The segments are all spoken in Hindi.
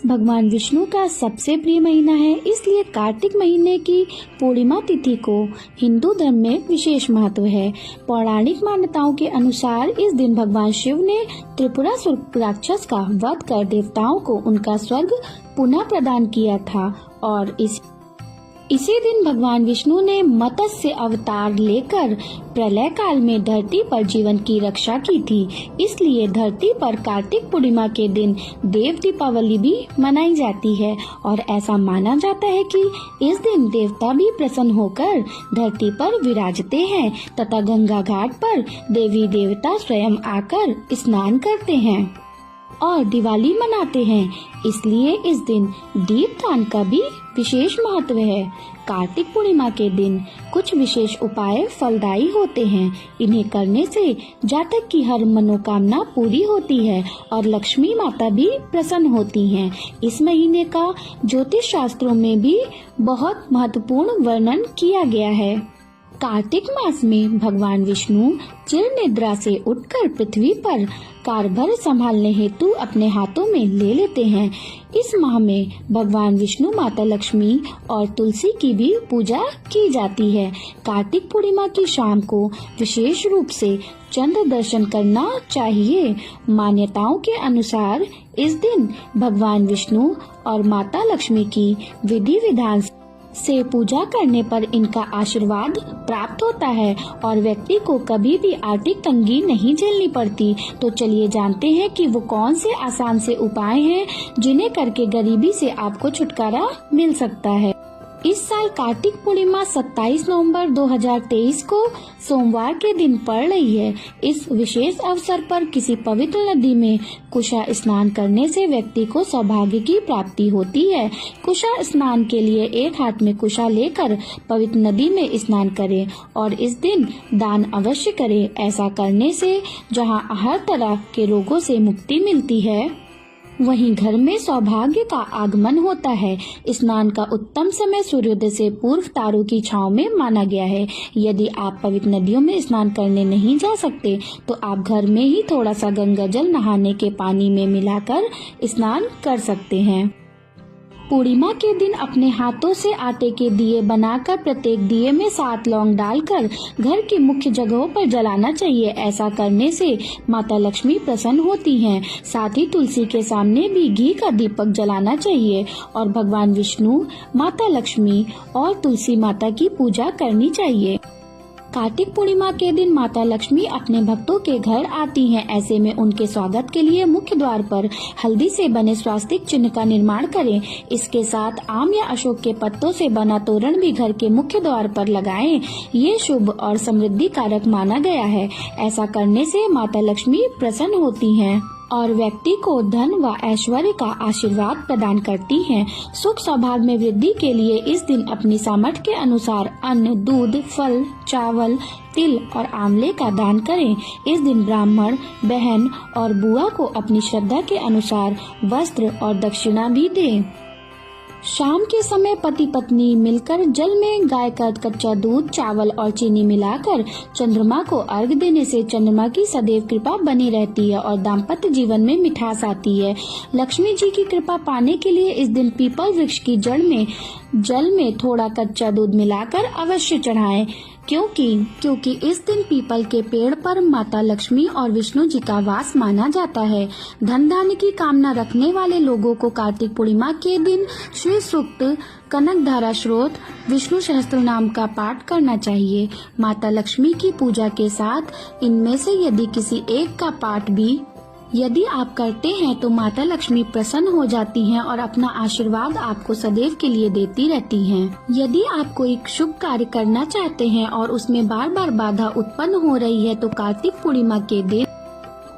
भगवान विष्णु का सबसे प्रिय महीना है, इसलिए कार्तिक महीने की पूर्णिमा तिथि को हिंदू धर्म में विशेष महत्व है। पौराणिक मान्यताओं के अनुसार इस दिन भगवान शिव ने त्रिपुरासुर राक्षस का वध कर देवताओं को उनका स्वर्ग पुनः प्रदान किया था और इसी दिन भगवान विष्णु ने मत्स्य अवतार लेकर प्रलय काल में धरती पर जीवन की रक्षा की थी। इसलिए धरती पर कार्तिक पूर्णिमा के दिन देव दीपावली भी मनाई जाती है और ऐसा माना जाता है कि इस दिन देवता भी प्रसन्न होकर धरती पर विराजते हैं तथा गंगा घाट पर देवी देवता स्वयं आकर स्नान करते हैं और दिवाली मनाते हैं। इसलिए इस दिन दीप दान का भी विशेष महत्व है। कार्तिक पूर्णिमा के दिन कुछ विशेष उपाय फलदायी होते हैं। इन्हें करने से जातक की हर मनोकामना पूरी होती है और लक्ष्मी माता भी प्रसन्न होती हैं। इस महीने का ज्योतिष शास्त्रों में भी बहुत महत्वपूर्ण वर्णन किया गया है। कार्तिक मास में भगवान विष्णु चिर निद्रा से उठकर पृथ्वी पर कार्यभार संभालने हेतु अपने हाथों में ले लेते हैं। इस माह में भगवान विष्णु, माता लक्ष्मी और तुलसी की भी पूजा की जाती है। कार्तिक पूर्णिमा की शाम को विशेष रूप से चंद्र दर्शन करना चाहिए। मान्यताओं के अनुसार इस दिन भगवान विष्णु और माता लक्ष्मी की विधि विधान से पूजा करने पर इनका आशीर्वाद प्राप्त होता है और व्यक्ति को कभी भी आर्थिक तंगी नहीं झेलनी पड़ती। तो चलिए जानते हैं कि वो कौन से आसान से उपाय हैं जिन्हें करके गरीबी से आपको छुटकारा मिल सकता है। इस साल कार्तिक पूर्णिमा 27 नवंबर 2023 को सोमवार के दिन पड़ रही है। इस विशेष अवसर पर किसी पवित्र नदी में कुशा स्नान करने से व्यक्ति को सौभाग्य की प्राप्ति होती है। कुशा स्नान के लिए एक हाथ में कुशा लेकर पवित्र नदी में स्नान करें और इस दिन दान अवश्य करें। ऐसा करने से जहां हर तरह के रोगों से मुक्ति मिलती है, वहीं घर में सौभाग्य का आगमन होता है। स्नान का उत्तम समय सूर्योदय से पूर्व तारों की छांव में माना गया है। यदि आप पवित्र नदियों में स्नान करने नहीं जा सकते तो आप घर में ही थोड़ा सा गंगा जल नहाने के पानी में मिलाकर स्नान कर सकते हैं। पूर्णिमा के दिन अपने हाथों से आटे के दिए बनाकर प्रत्येक दिए में 7 लौंग डालकर घर की मुख्य जगहों पर जलाना चाहिए। ऐसा करने से माता लक्ष्मी प्रसन्न होती हैं। साथ ही तुलसी के सामने भी घी का दीपक जलाना चाहिए और भगवान विष्णु, माता लक्ष्मी और तुलसी माता की पूजा करनी चाहिए। कार्तिक पूर्णिमा के दिन माता लक्ष्मी अपने भक्तों के घर आती हैं। ऐसे में उनके स्वागत के लिए मुख्य द्वार पर हल्दी से बने स्वास्तिक चिन्ह का निर्माण करें। इसके साथ आम या अशोक के पत्तों से बना तोरण भी घर के मुख्य द्वार पर लगाएं। ये शुभ और समृद्धि कारक माना गया है। ऐसा करने से माता लक्ष्मी प्रसन्न होती हैं और व्यक्ति को धन व ऐश्वर्य का आशीर्वाद प्रदान करती हैं। सुख सौभाग्य में वृद्धि के लिए इस दिन अपनी सामर्थ्य के अनुसार अन्न, दूध, फल, चावल, तिल और आंवले का दान करें। इस दिन ब्राह्मण, बहन और बुआ को अपनी श्रद्धा के अनुसार वस्त्र और दक्षिणा भी दें। शाम के समय पति पत्नी मिलकर जल में गाय का कच्चा दूध, चावल और चीनी मिलाकर चंद्रमा को अर्घ्य देने से चंद्रमा की सदैव कृपा बनी रहती है और दाम्पत्य जीवन में मिठास आती है। लक्ष्मी जी की कृपा पाने के लिए इस दिन पीपल वृक्ष की जड़ में जल में थोड़ा कच्चा दूध मिलाकर अवश्य चढ़ाएं, क्योंकि इस दिन पीपल के पेड़ पर माता लक्ष्मी और विष्णु जी का वास माना जाता है। धन धान्य की कामना रखने वाले लोगों को कार्तिक पूर्णिमा के दिन श्री सूक्त, कनक धारा स्रोत, विष्णु सहस्त्र नाम का पाठ करना चाहिए। माता लक्ष्मी की पूजा के साथ इनमें से यदि किसी एक का पाठ भी यदि आप करते हैं तो माता लक्ष्मी प्रसन्न हो जाती हैं और अपना आशीर्वाद आपको सदैव के लिए देती रहती हैं। यदि आप कोई शुभ कार्य करना चाहते हैं और उसमें बार बार बाधा उत्पन्न हो रही है तो कार्तिक पूर्णिमा के दिन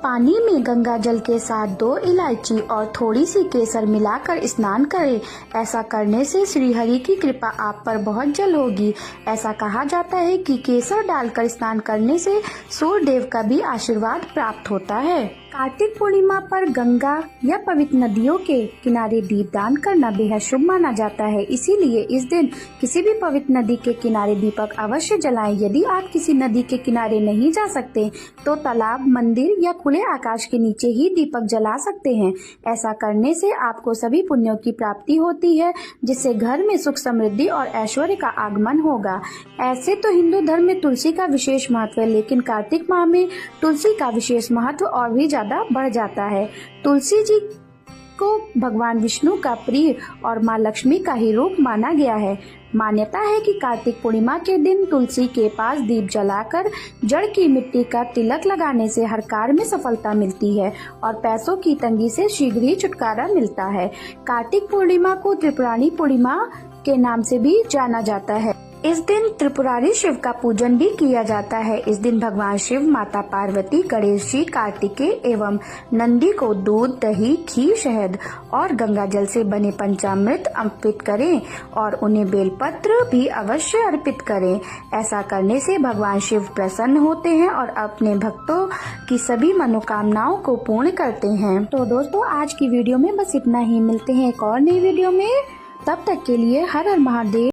पानी में गंगा जल के साथ 2 इलायची और थोड़ी सी केसर मिलाकर स्नान करें। ऐसा करने से श्री हरि की कृपा आप पर बहुत जल्द होगी। ऐसा कहा जाता है कि केसर डालकर स्नान करने से सूर्य देव का भी आशीर्वाद प्राप्त होता है। कार्तिक पूर्णिमा पर गंगा या पवित्र नदियों के किनारे दीपदान करना बेहद शुभ माना जाता है। इसीलिए इस दिन किसी भी पवित्र नदी के किनारे दीपक अवश्य जलाएं। यदि आप किसी नदी के किनारे नहीं जा सकते तो तालाब, मंदिर या खुले आकाश के नीचे ही दीपक जला सकते हैं। ऐसा करने से आपको सभी पुण्यों की प्राप्ति होती है, जिससे घर में सुख, समृद्धि और ऐश्वर्य का आगमन होगा। ऐसे तो हिंदू धर्म में तुलसी का विशेष महत्व है, लेकिन कार्तिक माह में तुलसी का विशेष महत्व और भी ज्यादा बढ़ जाता है। तुलसी जी को भगवान विष्णु का प्रिय और माँ लक्ष्मी का ही रूप माना गया है। मान्यता है कि कार्तिक पूर्णिमा के दिन तुलसी के पास दीप जलाकर जड़ की मिट्टी का तिलक लगाने से हर कार्य में सफलता मिलती है और पैसों की तंगी से शीघ्र ही छुटकारा मिलता है। कार्तिक पूर्णिमा को त्रिपुरारी पूर्णिमा के नाम से भी जाना जाता है। इस दिन त्रिपुरारी शिव का पूजन भी किया जाता है। इस दिन भगवान शिव, माता पार्वती, गणेश जी, कार्तिकेय एवं नंदी को दूध, दही, घी, शहद और गंगा जल से बने पंचामृत अर्पित करें और उन्हें बेलपत्र भी अवश्य अर्पित करें। ऐसा करने से भगवान शिव प्रसन्न होते हैं और अपने भक्तों की सभी मनोकामनाओं को पूर्ण करते हैं। तो दोस्तों, आज की वीडियो में बस इतना ही। मिलते हैं एक और नई वीडियो में। तब तक के लिए हर हर महादेव।